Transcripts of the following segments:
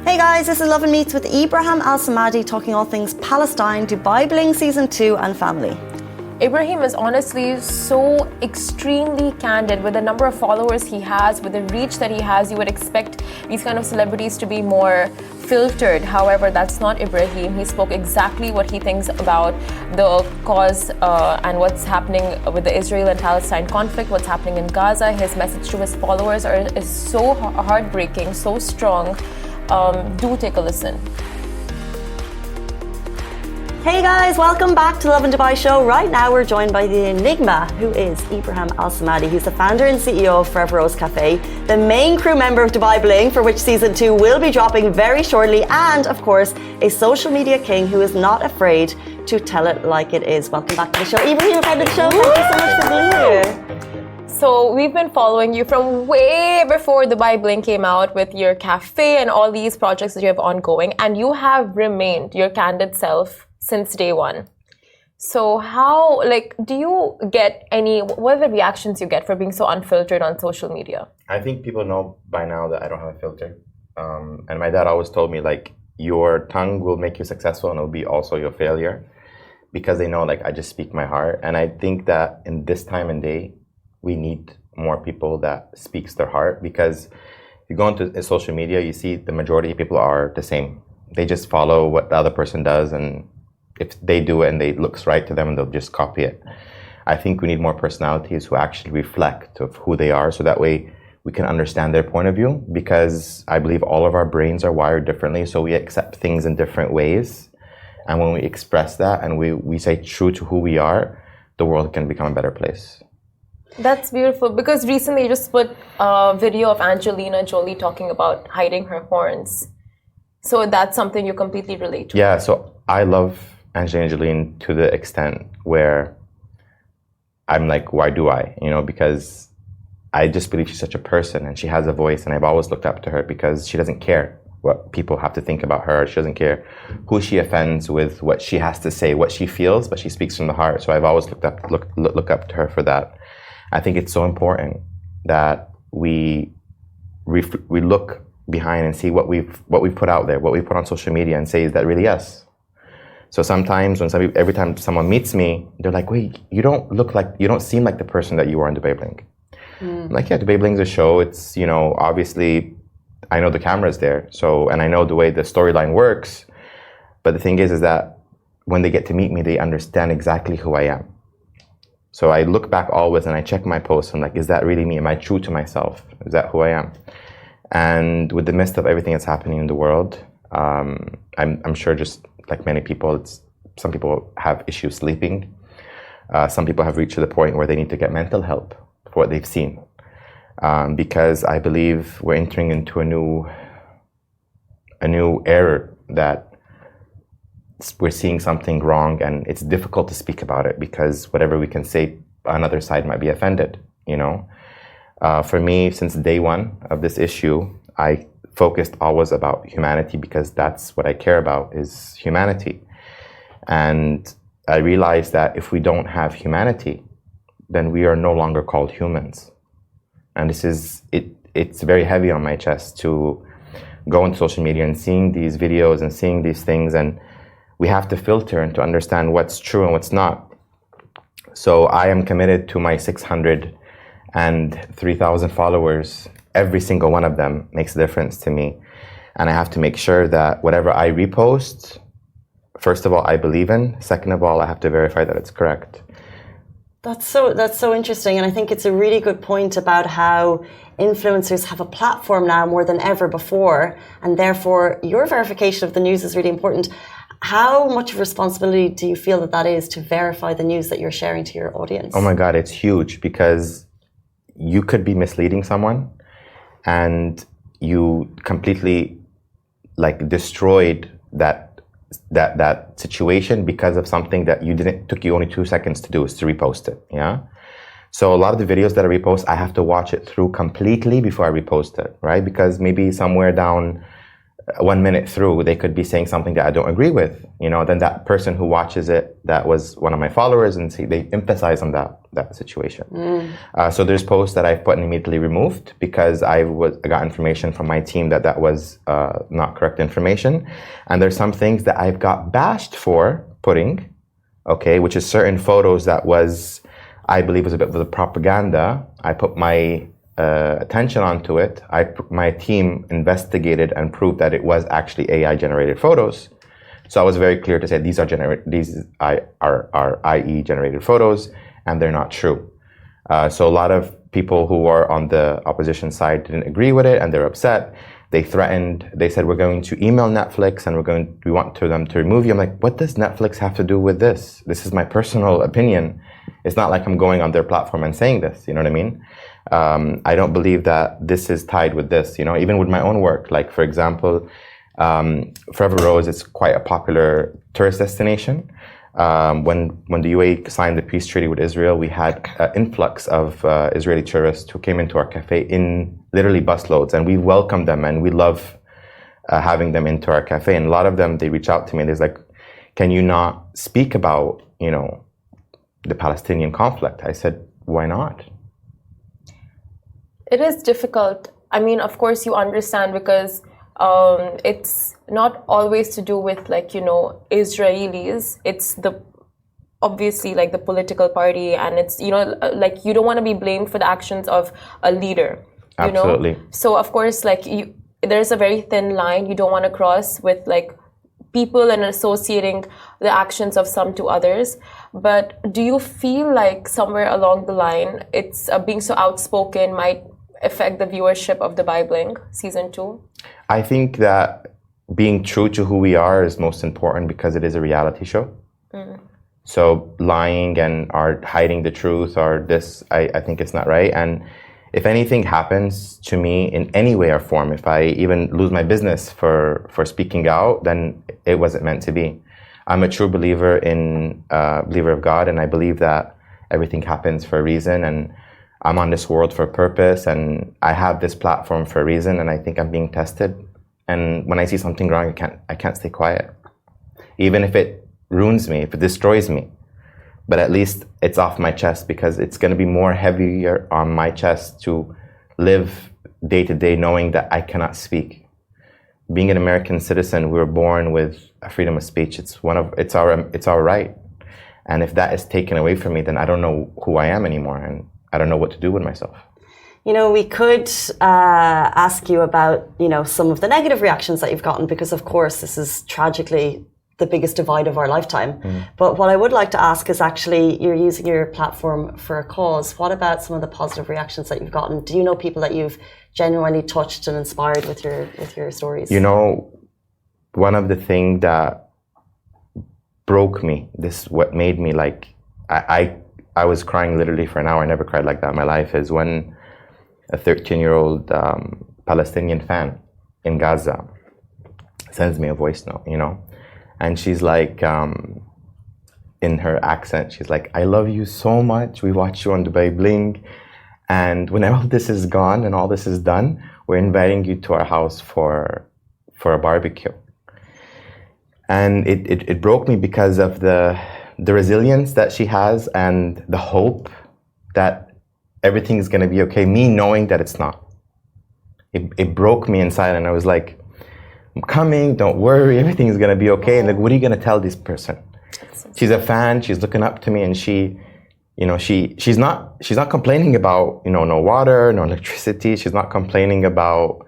Hey guys, this is Lovin Meets with Ebraheem Samadi talking all things Palestine, Dubai Bling Season 2 and family. Ebraheem is honestly so extremely candid with the number of followers he has, with the reach that he has. You would expect these kind of celebrities to be more filtered. However, that's not Ebraheem. He spoke exactly what he thinks about the cause and what's happening with the Israel and Palestine conflict, what's happening in Gaza. His message to his followers is so heartbreaking, so strong. Do take a listen. Hey guys, welcome back to Lovin Dubai show. Right now we're joined by the enigma who is Ebraheem Samadi. He's the founder and CEO of Forever Rose Cafe, the main crew member of Dubai Bling, for which season 2 will be dropping very shortly, and of course a social media king who is not afraid to tell it like it is. Welcome back to the show. Ebraheem, friend of the show, thank you so much for being here. So we've been following you from way before Dubai Bling came out with your cafe and all these projects that you have ongoing, and you have remained your candid self since day one. So how, do you get what are the reactions you get for being so unfiltered on social media? I think people know by now that I don't have a filter. And my dad always told me, your tongue will make you successful and it'll be also your failure. Because they know, I just speak my heart. And I think that in this time and day, we need more people that speaks their heart. Because if you go into social media, you see the majority of people are the same. They just follow what the other person does, and if they do it and it looks right to them, and they'll just copy it. I think we need more personalities who actually reflect of who they are, so that way we can understand their point of view, because I believe all of our brains are wired differently, so we accept things in different ways. And when we express that and we say true to who we are, the world can become a better place. That's beautiful, because recently you just put a video of Angelina Jolie talking about hiding her horns. So that's something you completely relate to. Yeah, so I love Angelina Jolie to the extent where I'm like, why do I? Because I just believe she's such a person and she has a voice, and I've always looked up to her because she doesn't care what people have to think about her. She doesn't care who she offends with what she has to say, what she feels, but she speaks from the heart. So I've always look up to her for that. I think it's so important that we look behind and see what we've put out there, what we put on social media, and say, is that really us? So sometimes every time someone meets me, they're like, wait, you don't seem like the person that you were on Dubai Bling. I'm like, yeah, Dubai Bling's a show. It's, obviously I know the camera's there. So, and I know the way the storyline works. But the thing is that when they get to meet me, they understand exactly who I am. So I look back always and I check my posts. I'm like, is that really me? Am I true to myself? Is that who I am? And with the midst of everything that's happening in the world, I'm sure, just like many people, some people have issues sleeping. Some people have reached to the point where they need to get mental help for what they've seen. Because I believe we're entering into a new era that we're seeing something wrong, and it's difficult to speak about it because whatever we can say, another side might be offended, For me, since day one of this issue, I focused always about humanity, because that's what I care about, is humanity. And I realized that if we don't have humanity, then we are no longer called humans. And this is it's very heavy on my chest to go into social media and seeing these videos and seeing these things, and we have to filter and to understand what's true and what's not. So I am committed to my 600 and 3,000 followers. Every single one of them makes a difference to me. And I have to make sure that whatever I repost, first of all, I believe in. Second of all, I have to verify that it's correct. That's so interesting. And I think it's a really good point about how influencers have a platform now more than ever before. And therefore, your verification of the news is really important. How much of a responsibility do you feel that is to verify the news that you're sharing to your audience? Oh my God, it's huge, because you could be misleading someone and you completely destroyed that situation because of something that took you only 2 seconds to do, is to repost it. Yeah. So a lot of the videos that I repost, I have to watch it through completely before I repost it, right? Because maybe somewhere down 1 minute through, they could be saying something that I don't agree with, then that person who watches it, that was one of my followers, and they emphasize on that situation. So there's posts that I've put and immediately removed because I got information from my team that was not correct information. And there's some things that I've got bashed for putting, okay, which is certain photos that I believe was a bit of the propaganda. I put my attention onto it. My team investigated and proved that it was actually AI generated photos. So I was very clear to say these are IE generated photos and they're not true. So a lot of people who are on the opposition side didn't agree with it and they're upset. They threatened, they said, we're going to email Netflix and we want them to remove you. I'm like, what does Netflix have to do with this? This is my personal opinion. It's not like I'm going on their platform and saying this, you know what I mean? I don't believe that this is tied with this, even with my own work. Like, for example, Forever Rose is quite a popular tourist destination. When the UAE signed the peace treaty with Israel, we had an influx of Israeli tourists who came into our cafe in literally busloads, and we welcomed them and we love having them into our cafe. And a lot of them, they reach out to me and they're like, can you not speak about, the Palestinian conflict? I said, why not? It is difficult. I mean, of course, you understand because it's not always to do with Israelis. It's obviously the political party, and it's you don't want to be blamed for the actions of a leader. Absolutely. So of course, there's a very thin line you don't want to cross with people and associating the actions of some to others. But do you feel like somewhere along the line, it's being so outspoken might affect the viewership of Dubai Bling season 2? I think that being true to who we are is most important because it is a reality show. So lying and hiding the truth or this, I think it's not right. And if anything happens to me in any way or form, if I even lose my business for speaking out, then it wasn't meant to be. I'm a true believer of God, and I believe that everything happens for a reason, and I'm on this world for a purpose, and I have this platform for a reason, and I think I'm being tested. And when I see something wrong, I can't stay quiet. Even if it ruins me, if it destroys me. But at least it's off my chest, because it's going to be more heavier on my chest to live day to day knowing that I cannot speak. Being an American citizen, we were born with a freedom of speech. It's our right. And if that is taken away from me, then I don't know who I am anymore, and I don't know what to do with myself. We could ask you about, some of the negative reactions that you've gotten, because of course this is tragically the biggest divide of our lifetime. But what I would like to ask is actually, you're using your platform for a cause. What about some of the positive reactions that you've gotten? Do you know people that you've genuinely touched and inspired with your stories? One of the things that broke me, this is what made me I was crying literally for an hour. I never cried like that in my life, is when a 13-year-old Palestinian fan in Gaza sends me a voice note, and she's like, in her accent, she's like, I love you so much. We watch you on Dubai Bling. And when all this is gone and all this is done, we're inviting you to our house for a barbecue. And it broke me because of the resilience that she has and the hope that everything's going to be okay, me knowing that it's not. It broke me inside, and I was like, I'm coming, don't worry, everything's going to be okay. And what are you going to tell this person? She's a fan, she's looking up to me, and she's not complaining about, no water, no electricity. She's not complaining about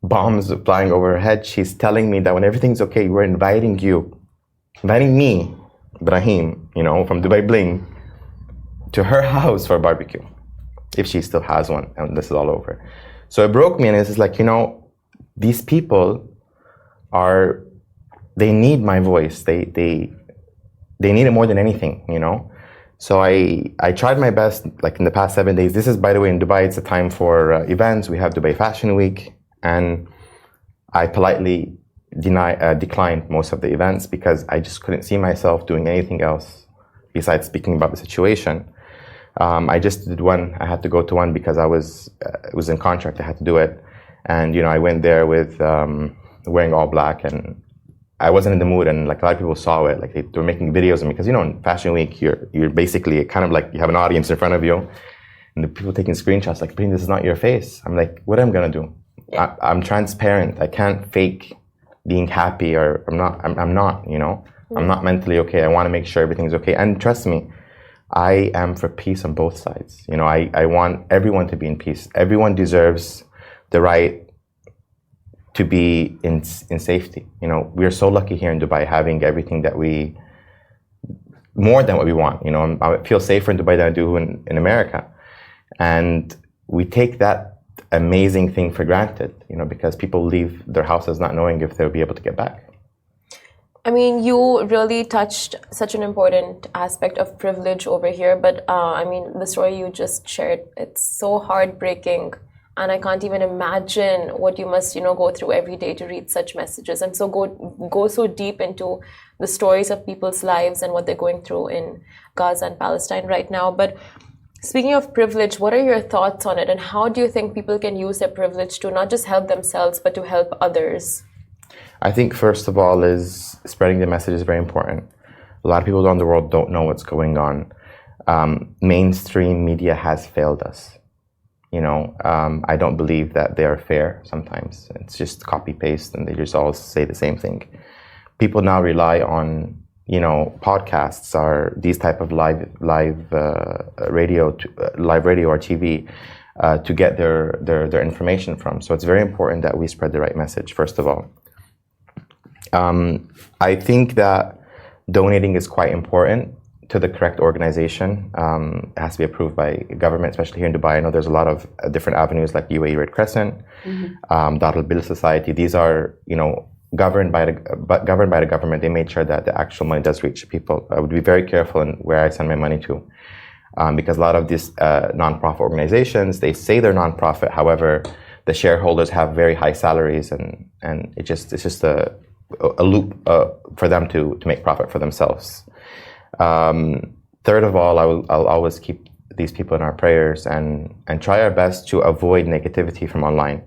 bombs flying over her head. She's telling me that when everything's okay, we're inviting me, Ebraheem, from Dubai Bling, to her house for a barbecue, if she still has one, and this is all over. So it broke me, and it's like, these people they need my voice. They need it more than anything, So I tried my best, in the past 7 days. This is, by the way, in Dubai, it's a time for events. We have Dubai Fashion Week, and I politely declined most of the events because I just couldn't see myself doing anything else besides speaking about the situation. I just did one. I had to go to one because it was in contract. I had to do it, and I went there with wearing all black, and I wasn't in the mood, and like a lot of people saw it, like they were making videos of me, because in Fashion Week you're basically kind of like you have an audience in front of you, and the people taking screenshots like, Bling, this is not your face. I'm like, what am I gonna do? I'm transparent. I can't fake being happy, or I'm not. I'm not mentally okay. I want to make sure everything's okay. And trust me, I am for peace on both sides. I want everyone to be in peace. Everyone deserves the right to be in safety. We are so lucky here in Dubai, having everything that more than what we want. I feel safer in Dubai than I do in America. And we take that amazing thing for granted, because people leave their houses not knowing if they'll be able to get back. I mean, you really touched such an important aspect of privilege over here, but the story you just shared, it's so heartbreaking, and I can't even imagine what you must, go through every day to read such messages, and so go so deep into the stories of people's lives and what they're going through in Gaza and Palestine right now. But speaking of privilege, what are your thoughts on it, and how do you think people can use their privilege to not just help themselves, but to help others? I think first of all is spreading the message is very important. A lot of people around the world don't know what's going on. Mainstream media has failed us. I don't believe that they are fair sometimes. It's just copy paste, and they just all say the same thing. People now rely on podcasts or these type of live radio or TV to get their information from. So it's very important that we spread the right message first of all. I think that donating is quite important to the correct organization. It has to be approved by government, especially here in Dubai. I know there's a lot of different avenues like UAE Red Crescent, Dar al-Bil Society. These are, governed by the government. They made sure that the actual money does reach people. I would be very careful in where I send my money to, because a lot of these non-profit organizations, they say they're non-profit. However, the shareholders have very high salaries, and it's just a loop for them to make profit for themselves. Third of all, I'll always keep these people in our prayers and try our best to avoid negativity from online.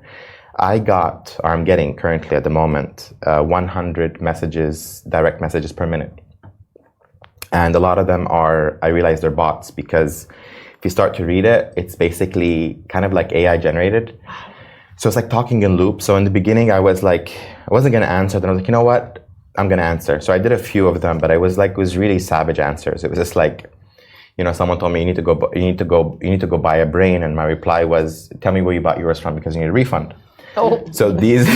I'm getting currently at the moment 100 direct messages per minute. And a lot of them I realize they're bots, because if you start to read it, it's basically kind of like AI generated. So it's like talking in loops. So in the beginning, I was like, I wasn't going to answer. Then I was like, you know what? I'm going to answer. So I did a few of them, but it was really savage answers. It was just like, someone told me you need to go buy a brain. And my reply was, tell me where you bought yours from, because you need a refund. Oh. So these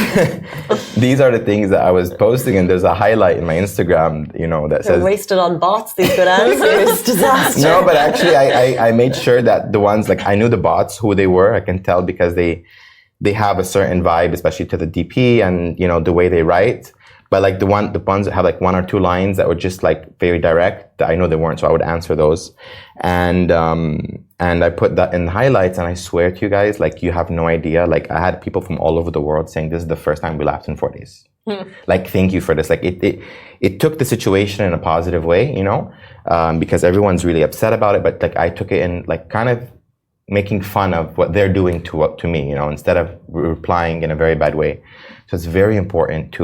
are the things that I was posting, and there's a highlight in my Instagram, that says wasted on bots, these good answers. Disaster. No, but actually I made sure that the ones, like, I knew the bots, who they were. I can tell because they have a certain vibe, especially to the DP and the way they write. But like the ones that have like one or two lines that were just like very direct, that I know they weren't, so I would answer those. And I put that in highlights, and I swear to you guys, like, you have no idea. Like, I had people from all over the world saying this is the first time we laughed in 4 days. Like, thank you for this. Like, it took the situation in a positive way, because everyone's really upset about it. But like, I took it in like kind of making fun of what they're doing to me, instead of replying in a very bad way. So it's very important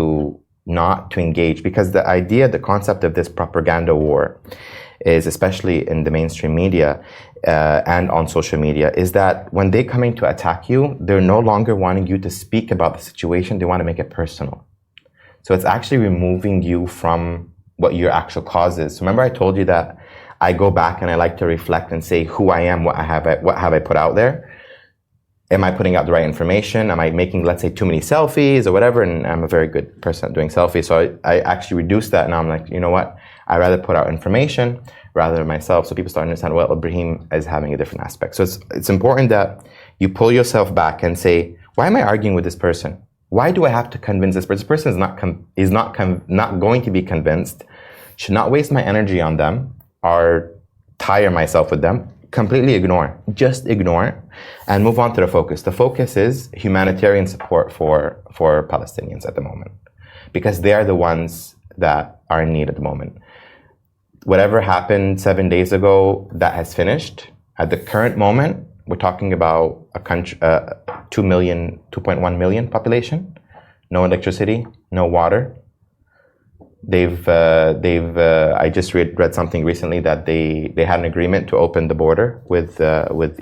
not to engage, because the concept of this propaganda war is, especially in the mainstream media and on social media, is that when they're coming to attack you, they're no longer wanting you to speak about the situation. They want to make it personal. So it's actually removing you from what your actual cause is. So remember I told you that I go back and I like to reflect and say who I am, what have I put out there? Am I putting out the right information? Am I making, let's say, too many selfies or whatever? And I'm a very good person at doing selfies. So I actually reduced that. Now I'm like, you know what? I'd rather put out information rather than myself. So people start to understand, well, Ebraheem is having a different aspect. So it's important that you pull yourself back and say, why am I arguing with this person? Why do I have to convince this person? This person is not going to be convinced. Should not waste my energy on them or tire myself with them. Completely ignore. Just ignore and move on to the focus. The focus is humanitarian support for Palestinians at the moment, because they are the ones that are in need at the moment. Whatever happened 7 days ago, that has finished. At the current moment, we're talking about a country, 2.1 million population. no electricity, no water. I just read something recently that they had an agreement to open the border with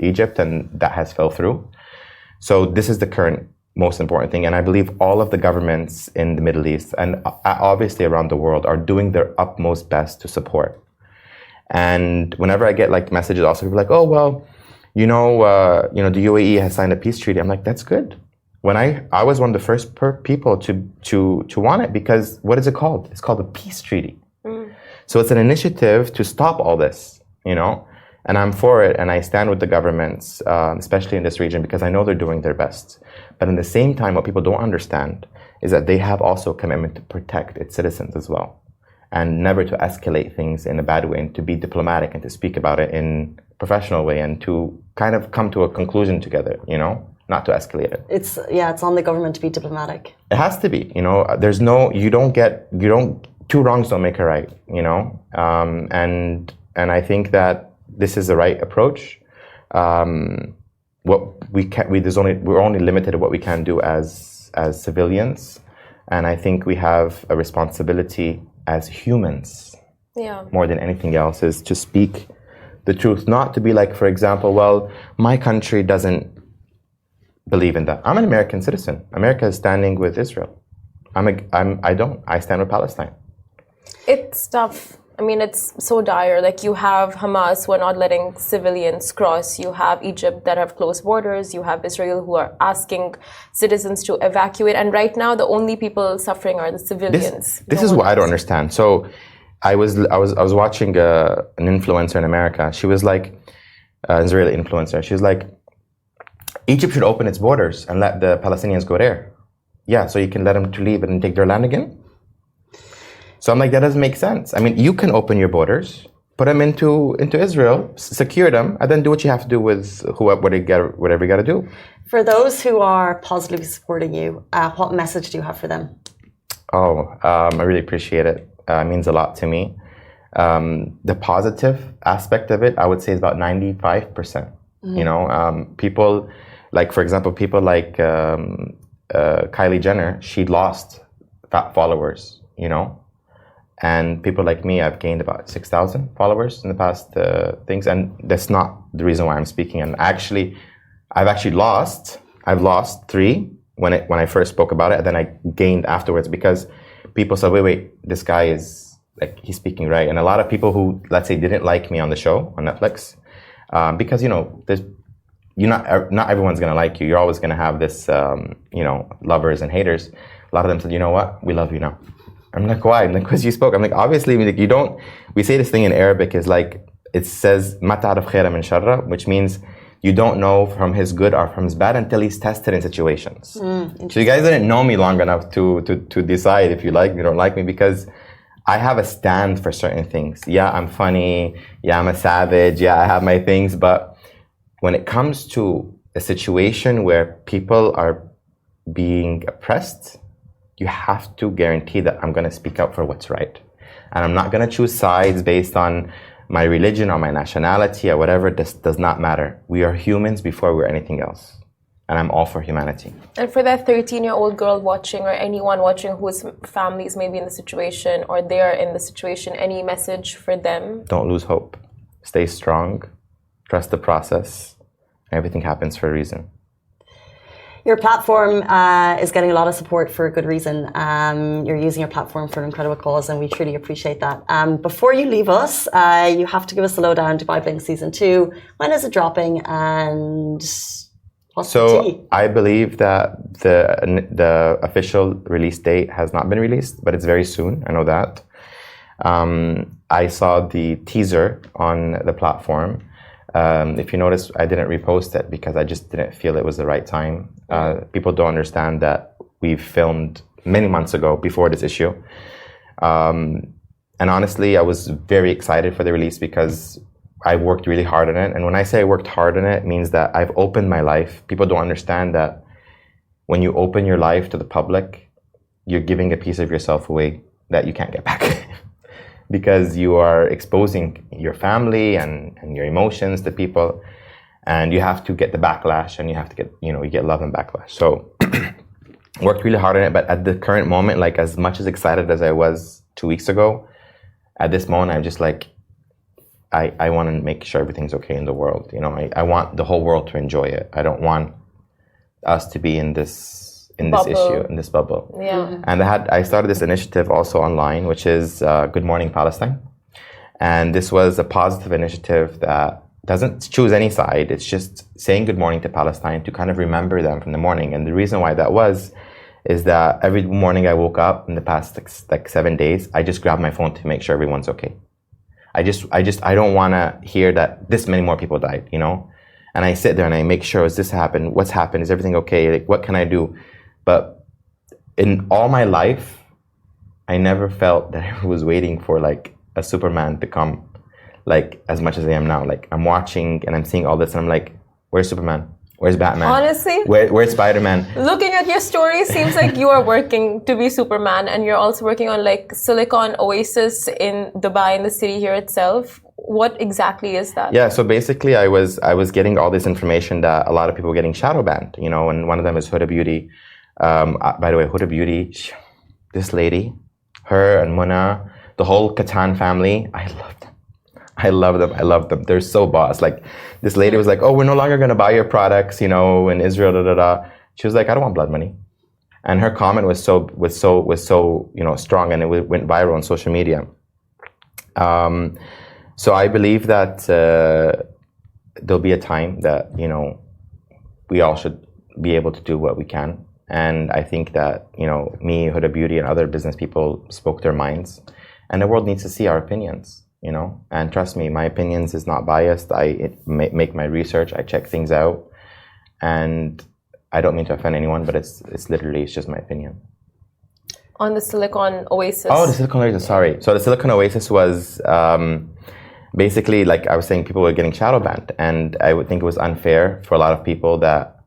Egypt, and that has fell through. So this is the current most important thing, and I believe all of the governments in the Middle East and obviously around the world are doing their utmost best to support. And whenever I get like messages, also people are like, oh well, the UAE has signed a peace treaty. I'm like, that's good. When I was one of the first people to want it, because what is it called? It's called a peace treaty. So it's an initiative to stop all this, and I'm for it, and I stand with the governments, especially in this region, because I know they're doing their best. But at the same time, what people don't understand is that they have also a commitment to protect its citizens as well, and never to escalate things in a bad way, and to be diplomatic and to speak about it in a professional way, and to kind of come to a conclusion together, not to escalate it. It's on the government to be diplomatic. It has to be, two wrongs don't make a right, and I think that this is the right approach. We're only limited to what we can do as civilians, and I think we have a responsibility as humans, more than anything else, is to speak the truth, not to be like, for example, well, my country doesn't believe in that. I'm an American citizen. America is standing with Israel. I stand with Palestine. It's tough. I mean, it's so dire. Like, you have Hamas who are not letting civilians cross. You have Egypt that have closed borders. You have Israel who are asking citizens to evacuate. And right now, the only people suffering are the civilians. This is what I don't understand. So, I was watching an influencer in America. She was like, an Israeli influencer. She was like, Egypt should open its borders and let the Palestinians go there. Yeah, so you can let them to leave and take their land again. So I'm like, that doesn't make sense. I mean, you can open your borders, put them into Israel, secure them, and then do what you have to do with whatever you got to do. For those who are positively supporting you, what message do you have for them? I really appreciate it. It means a lot to me. The positive aspect of it, I would say, is about 95%. People, like, for example, people like Kylie Jenner, she lost followers, and people like me, I've gained about 6,000 followers in the past things, and that's not the reason why I'm speaking. And I've lost 3 when I first spoke about it, and then I gained afterwards, because people said, wait, this guy is like, he's speaking right. And a lot of people who, let's say, didn't like me on the show on Netflix, because not everyone's gonna like you. You're always gonna have this, lovers and haters. A lot of them said, you know what, we love you now. I'm like, why? I'm like, because you spoke. I'm like, obviously, you don't. We say this thing in Arabic is like, it says "ma ta'raf khayra min sharra," which means you don't know from his good or from his bad until he's tested in situations. So you guys didn't know me long enough to decide if you like me or don't like me, because I have a stand for certain things. Yeah, I'm funny. Yeah, I'm a savage. Yeah, I have my things. But when it comes to a situation where people are being oppressed, you have to guarantee that I'm going to speak up for what's right. And I'm not going to choose sides based on my religion or my nationality or whatever. This does not matter. We are humans before we're anything else. And I'm all for humanity. And for that 13-year-old girl watching, or anyone watching whose families may be in the situation, or they are in the situation, any message for them? Don't lose hope. Stay strong. Trust the process. Everything happens for a reason. Your platform is getting a lot of support for a good reason. You're using your platform for an incredible cause, and we truly appreciate that. Before you leave us, you have to give us a lowdown to Dubai Bling Season 2. When is it dropping, and what's the tea? I believe that the official release date has not been released, but it's very soon. I know that. I saw the teaser on the platform. If you notice, I didn't repost it because I just didn't feel it was the right time. People don't understand that we filmed many months ago before this issue. And honestly, I was very excited for the release because I worked really hard on it. And when I say I worked hard on it, it means that I've opened my life. People don't understand that when you open your life to the public, you're giving a piece of yourself away that you can't get back. Because you are exposing your family and your emotions to people, and you have to get the backlash, and you have to get, you get love and backlash. So worked really hard on it, but at the current moment, like as much as excited as I was 2 weeks ago, at this moment, I'm just like, I want to make sure everything's okay in the world. You know, I want the whole world to enjoy it. I don't want us to be in this issue, in this bubble. Yeah. And I started this initiative also online, which is Good Morning Palestine. And this was a positive initiative that doesn't choose any side. It's just saying good morning to Palestine to kind of remember them from the morning. And the reason why that is that every morning I woke up in the past like 7 days, I just grabbed my phone to make sure everyone's okay. I don't want to hear that this many more people died, you know? And I sit there and I make sure, has this happened? What's happened? Is everything okay? Like, what can I do? But in all my life, I never felt that I was waiting for like a Superman to come, like as much as I am now. Like I'm watching and I'm seeing all this and I'm like, where's Superman? Where's Batman? Honestly, where's Spider-Man? looking at your story, seems like you are working to be Superman, and you're also working on like Silicon Oasis in Dubai, in the city here itself. What exactly is that? Yeah, so basically I was getting all this information that a lot of people were getting shadow banned, you know, and one of them is Huda Beauty. By the way, Huda Beauty, this lady, her and Muna, the whole Katan family, I love them. They're so boss. Like this lady was like, oh, we're no longer going to buy your products, you know, in Israel, da, da, da. She was like, I don't want blood money. And her comment was so, you know, strong, and it went viral on social media. So I believe that there'll be a time that, you know, we all should be able to do what we can. And I think that, you know, me, Huda Beauty, and other business people spoke their minds. And the world needs to see our opinions, you know. And trust me, my opinions is not biased. I make my research. I check things out. And I don't mean to offend anyone, but it's just my opinion. On the Silicon Oasis. Oh, the Silicon Oasis, sorry. So the Silicon Oasis was basically, like I was saying, people were getting shadow banned. And I would think it was unfair for a lot of people that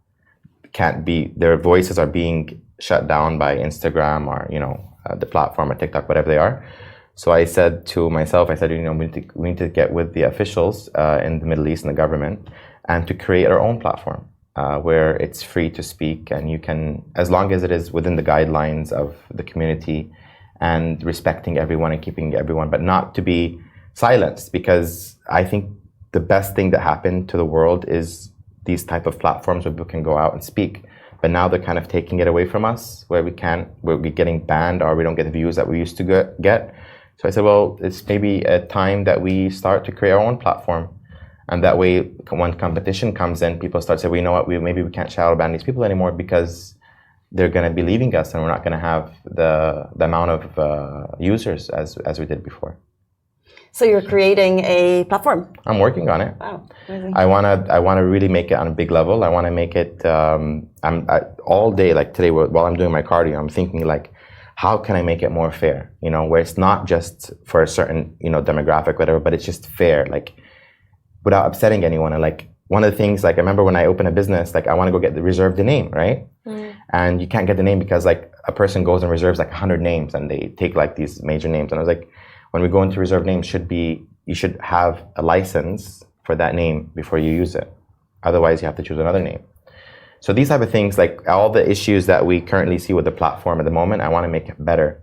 their voices are being shut down by Instagram or, you know, the platform or TikTok, whatever they are. So I said to myself, you know, we need to get with the officials in the Middle East and the government and to create our own platform where it's free to speak, and you can, as long as it is within the guidelines of the community and respecting everyone and keeping everyone, but not to be silenced, because I think the best thing that happened to the world is these type of platforms where people can go out and speak. But now they're kind of taking it away from us, where we're getting banned or we don't get the views that we used to get. So I said, well, it's maybe a time that we start to create our own platform. And that way, when competition comes in, people start to say, well, you know what, maybe we can't shadow ban these people anymore because they're going to be leaving us and we're not going to have the amount of users as we did before. So you're creating a platform? I'm working on it. Wow. Amazing. I want to really make it on a big level. I want to make it, all day, like today, while I'm doing my cardio, I'm thinking like, how can I make it more fair? You know, where it's not just for a certain, you know, demographic, whatever, but it's just fair, like without upsetting anyone. And like one of the things, like I remember when I opened a business, like I want to go reserve the name, right? And you can't get the name because like a person goes and reserves like 100 names and they take like these major names. And I was like, when we go into reserve names, you should have a license for that name before you use it. Otherwise, you have to choose another name. So these type of things, like all the issues that we currently see with the platform at the moment, I want to make it better,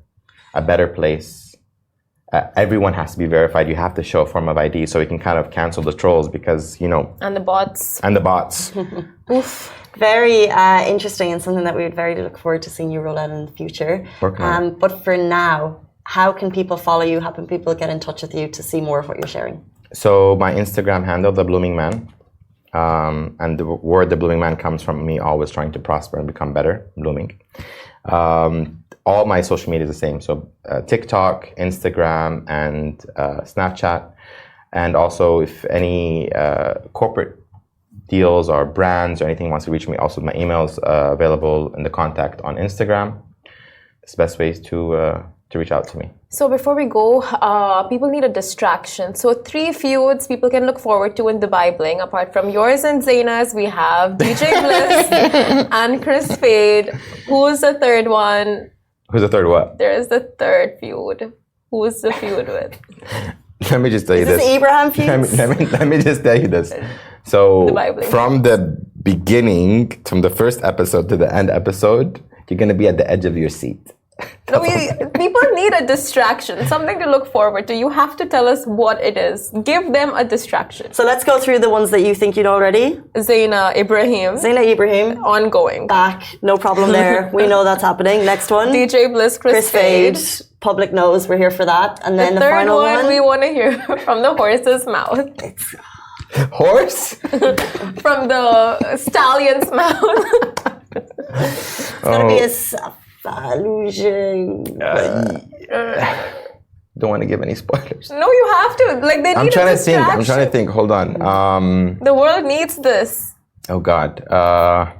a better place. Everyone has to be verified. You have to show a form of ID so we can kind of cancel the trolls because, you know. And the bots. Oof. Very interesting, and something that we would very look forward to seeing you roll out in the future. But for now, how can people follow you? How can people get in touch with you to see more of what you're sharing? So my Instagram handle, The Blooming Man. And the word The Blooming Man comes from me always trying to prosper and become better, blooming. All my social media is the same. So TikTok, Instagram, and Snapchat. And also if any corporate deals or brands or anything wants to reach me, also my email is available in the contact on Instagram. It's the best ways to reach out to me. So before we go, people need a distraction. So 3 feuds people can look forward to in Dubai Bling. Apart from yours and Zaina's, we have DJ Bliss and Chris Fade. Who's the third one? Who's the third what? There is the third feud. Who's the feud with? Let me just tell you this. Is this Ebraheem feud? Let me just tell you this. So from the beginning, from the first episode to the end episode, you're going to be at the edge of your seat. People need a distraction, something to look forward to. You have to tell us what it is. Give them a distraction. So let's go through the ones that you think you know already. Zaina Ebraheem. Ongoing. Back. No problem there. We know that's happening. Next one. DJ Bliss, Chris Fade. Public knows we're here for that. And then the third final one. We want to hear from the horse's mouth. Horse? From the stallion's mouth. It's going to be a don't want to give any spoilers. No, you have to. Like, they need I'm trying to think. Hold on. The world needs this. Oh God. I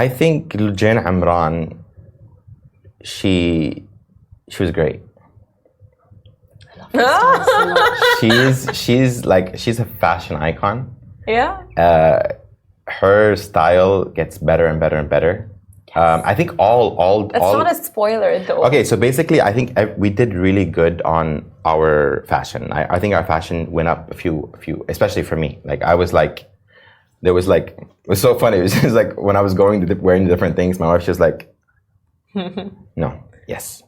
think Jane Amran. She was great. She's a fashion icon. Yeah. Her style gets better and better and better. I think all. That's not a spoiler, though. Okay, so basically, I think we did really good on our fashion. I think our fashion went up a few, especially for me. Like I was like, it was so funny. It was just like when I was wearing the different things, my wife was like, no, yes,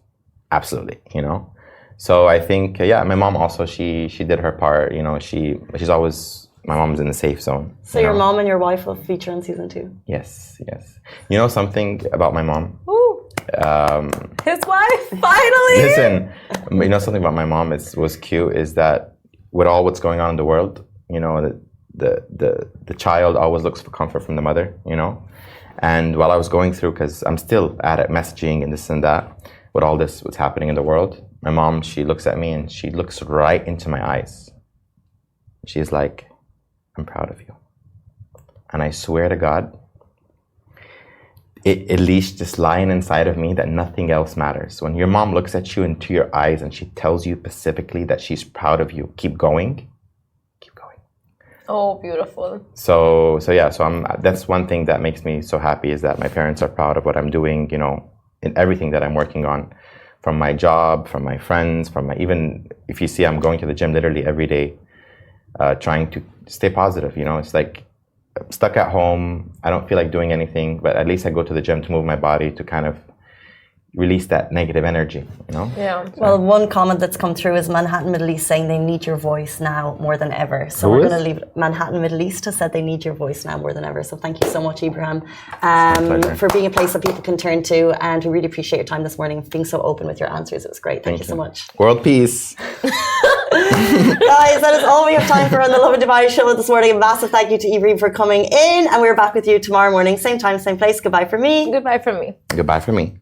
absolutely, you know. So I think, my mom also she did her part. You know, she's always. My mom's in the safe zone. So your mom and your wife will feature in season 2? Yes. You know something about my mom? Ooh. His wife, finally! Listen, you know something about my mom was cute is that with all what's going on in the world, you know, the child always looks for comfort from the mother, you know? And while I was going through, because I'm still at it, messaging and this and that, with all this, what's happening in the world, my mom, she looks at me and she looks right into my eyes. She's like, I'm proud of you. And I swear to God, it leashed this line inside of me that nothing else matters. When your mom looks at you into your eyes and she tells you specifically that she's proud of you, keep going. Oh, beautiful. So that's one thing that makes me so happy is that my parents are proud of what I'm doing, you know, in everything that I'm working on, from my job, from my friends, even if you see I'm going to the gym literally every day, trying to stay positive, you know. It's like I'm stuck at home. I don't feel like doing anything, but at least I go to the gym to move my body to kind of release that negative energy, you know? Yeah. So. Well, one comment that's come through is Manhattan Middle East saying they need your voice now more than ever. So we're going to leave Manhattan Middle East has said they need your voice now more than ever. So thank you so much, Ebraheem, for being a place that people can turn to. And we really appreciate your time this morning, being so open with your answers. It was great. Thank you so much. World peace. Guys, that is all we have time for on the Lovin Dubai show this morning. A massive thank you to Ebraheem for coming in. And we're back with you tomorrow morning, same time, same place. Goodbye from me. Goodbye from me. Goodbye from me.